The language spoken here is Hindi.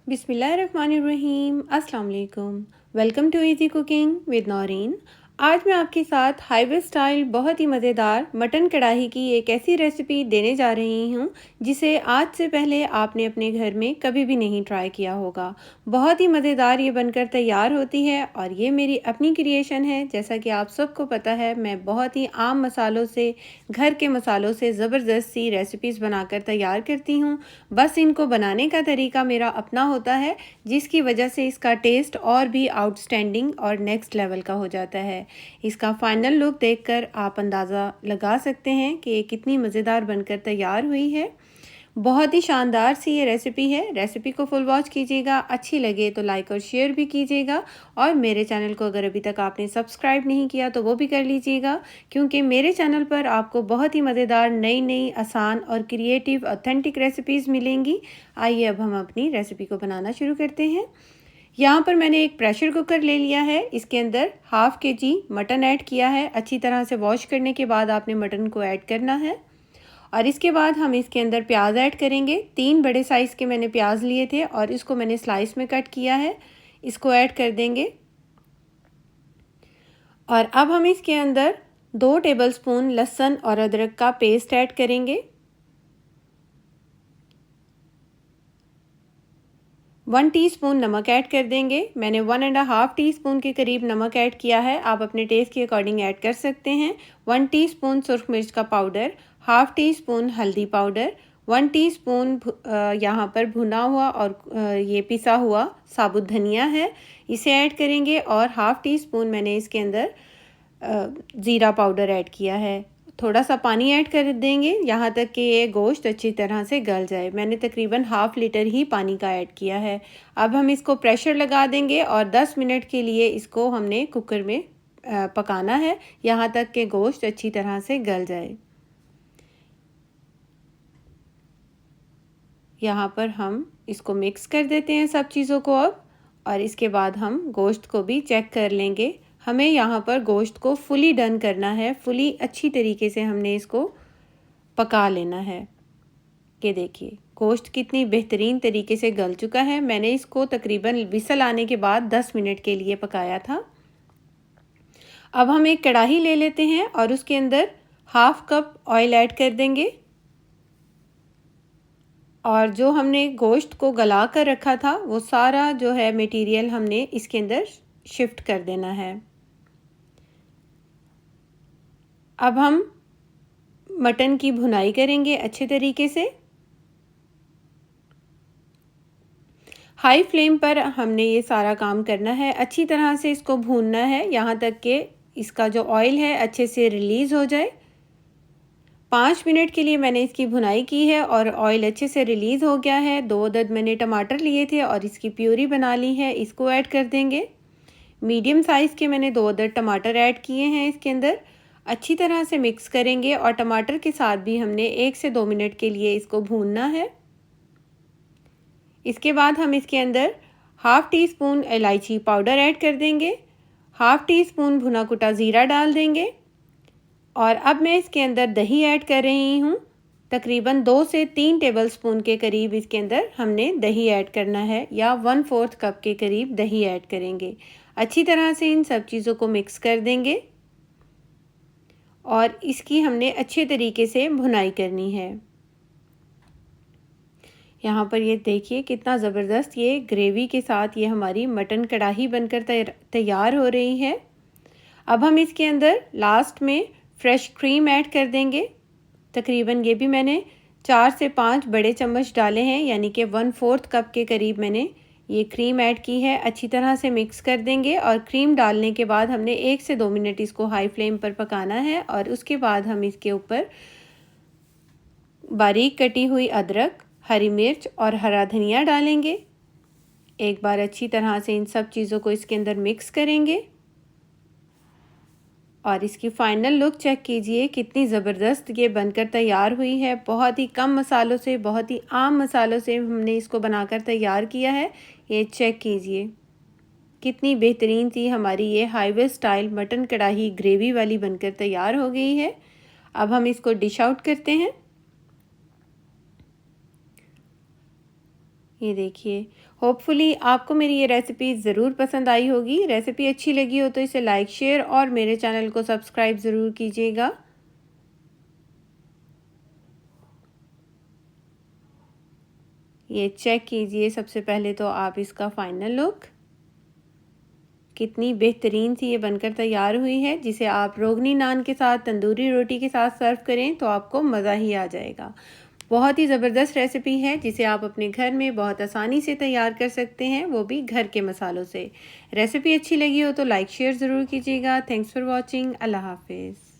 बिस्मिल्लाहिर्रहमानिर्रहीम। अस्सलाम वालेकुम। Welcome to easy cooking with Noreen. आज मैं आपके साथ हाईवे स्टाइल बहुत ही मज़ेदार मटन कढ़ाई की एक ऐसी रेसिपी देने जा रही हूँ जिसे आज से पहले आपने अपने घर में कभी भी नहीं ट्राई किया होगा। बहुत ही मज़ेदार ये बनकर तैयार होती है और ये मेरी अपनी क्रिएशन है। जैसा कि आप सबको पता है, मैं बहुत ही आम मसालों से, घर के मसालों से ज़बरदस्त सी रेसिपीज़ बनाकर तैयार करती हूँ। बस इनको बनाने का तरीका मेरा अपना होता है, जिसकी वजह से इसका टेस्ट और भी आउटस्टैंडिंग और नेक्स्ट लेवल का हो जाता है। इसका फाइनल लुक देखकर आप अंदाज़ा लगा सकते हैं कि ये कितनी मज़ेदार बनकर तैयार हुई है। बहुत ही शानदार सी ये रेसिपी है। रेसिपी को फुल वॉच कीजिएगा, अच्छी लगे तो लाइक और शेयर भी कीजिएगा और मेरे चैनल को अगर अभी तक आपने सब्सक्राइब नहीं किया तो वो भी कर लीजिएगा, क्योंकि मेरे चैनल पर आपको बहुत ही मज़ेदार नई नई आसान और क्रिएटिव ऑथेंटिक रेसिपीज़ मिलेंगी। आइए अब हम अपनी रेसिपी को बनाना शुरू करते हैं। यहाँ पर मैंने एक प्रेशर कुकर ले लिया है। इसके अंदर हाफ़ kg मटन ऐड किया है। अच्छी तरह से वॉश करने के बाद आपने मटन को ऐड करना है और इसके बाद हम इसके अंदर प्याज ऐड करेंगे। 3 बड़े साइज़ के मैंने प्याज लिए थे और इसको मैंने स्लाइस में कट किया है। इसको ऐड कर देंगे और अब हम इसके अंदर 2 टेबलस्पून लहसुन और अदरक का पेस्ट ऐड करेंगे। 1 टीस्पून नमक ऐड कर देंगे। मैंने 1.5 टीस्पून के करीब नमक ऐड किया है। आप अपने टेस्ट के अकॉर्डिंग ऐड कर सकते हैं। 1 टीस्पून सुरख मिर्च का पाउडर, हाफ़ टीस्पून हल्दी पाउडर, 1 टीस्पून यहाँ पर भुना हुआ और ये पिसा हुआ साबुत धनिया है, इसे ऐड करेंगे और हाफ़ टीस्पून मैंने इसके अंदर ज़ीरा पाउडर ऐड किया है। थोड़ा सा पानी ऐड कर देंगे यहाँ तक कि ये गोश्त अच्छी तरह से गल जाए। मैंने तकरीबन ½ लीटर ही पानी का ऐड किया है। अब हम इसको प्रेशर लगा देंगे और 10 मिनट के लिए इसको हमने कुकर में पकाना है, यहाँ तक कि गोश्त अच्छी तरह से गल जाए। यहाँ पर हम इसको मिक्स कर देते हैं सब चीज़ों को अब, और इसके बाद हम गोश्त को भी चेक कर लेंगे। हमें यहाँ पर गोश्त को फुली डन करना है, फुली अच्छी तरीके से हमने इसको पका लेना है। कि देखिए गोश्त कितनी बेहतरीन तरीके से गल चुका है। मैंने इसको तकरीबन विसल आने के बाद 10 मिनट के लिए पकाया था। अब हम एक कढ़ाई ले लेते हैं और उसके अंदर ½ कप ऑयल ऐड कर देंगे और जो हमने गोश्त को गला कर रखा था वो सारा जो है मटेरियल हमने इसके अंदर शिफ्ट कर देना है। अब हम मटन की भुनाई करेंगे अच्छे तरीके से। हाई फ्लेम पर हमने ये सारा काम करना है, अच्छी तरह से इसको भूनना है यहाँ तक कि इसका जो ऑयल है अच्छे से रिलीज़ हो जाए। 5 मिनट के लिए मैंने इसकी भुनाई की है और ऑयल अच्छे से रिलीज़ हो गया है। 2 अदद मैंने टमाटर लिए थे और इसकी प्यूरी बना ली है, इसको ऐड कर देंगे। मीडियम साइज़ के मैंने 2 अदद टमाटर ऐड किए हैं इसके अंदर। अच्छी तरह से मिक्स करेंगे और टमाटर के साथ भी हमने 1 से 2 मिनट के लिए इसको भूनना है। इसके बाद हम इसके अंदर ½ टीस्पून इलायची पाउडर ऐड कर देंगे, ½ टीस्पून भुना कुटा ज़ीरा डाल देंगे और अब मैं इसके अंदर दही ऐड कर रही हूँ। तकरीबन 2 से 3 टेबलस्पून के करीब इसके अंदर हमने दही ऐड करना है, या 1/4 कप के करीब दही ऐड करेंगे। अच्छी तरह से इन सब चीज़ों को मिक्स कर देंगे और इसकी हमने अच्छे तरीके से भुनाई करनी है। यहाँ पर ये देखिए कितना ज़बरदस्त ये ग्रेवी के साथ ये हमारी मटन कढ़ाई बनकर तैयार हो रही है। अब हम इसके अंदर लास्ट में फ्रेश क्रीम ऐड कर देंगे। तकरीबन ये भी मैंने 4 से 5 बड़े चम्मच डाले हैं, यानी कि 1/4 कप के करीब मैंने ये क्रीम ऐड की है। अच्छी तरह से मिक्स कर देंगे और क्रीम डालने के बाद हमने 1 से 2 मिनट इसको हाई फ्लेम पर पकाना है और उसके बाद हम इसके ऊपर बारीक कटी हुई अदरक, हरी मिर्च और हरा धनिया डालेंगे। एक बार अच्छी तरह से इन सब चीज़ों को इसके अंदर मिक्स करेंगे और इसकी फ़ाइनल लुक चेक कीजिए कितनी ज़बरदस्त ये बनकर तैयार हुई है। बहुत ही कम मसालों से, बहुत ही आम मसालों से हमने इसको बनाकर तैयार किया है। ये चेक कीजिए कितनी बेहतरीन सी हमारी ये हाईवे स्टाइल मटन कढ़ाई ग्रेवी वाली बनकर तैयार हो गई है। अब हम इसको डिश आउट करते हैं। ये देखिए, होपफुली आपको मेरी ये रेसिपी ज़रूर पसंद आई होगी। रेसिपी अच्छी लगी हो तो इसे लाइक, शेयर और मेरे चैनल को सब्सक्राइब ज़रूर कीजिएगा। ये चेक कीजिए सबसे पहले तो आप इसका फाइनल लुक। कितनी बेहतरीन सी ये बनकर तैयार हुई है, जिसे आप रोगनी नान के साथ, तंदूरी रोटी के साथ सर्व करें तो आपको मज़ा ही आ जाएगा। बहुत ही ज़बरदस्त रेसिपी है जिसे आप अपने घर में बहुत आसानी से तैयार कर सकते हैं, वो भी घर के मसालों से। रेसिपी अच्छी लगी हो तो लाइक शेयर ज़रूर कीजिएगा। Thanks for watching. अल्लाह हाफिज़।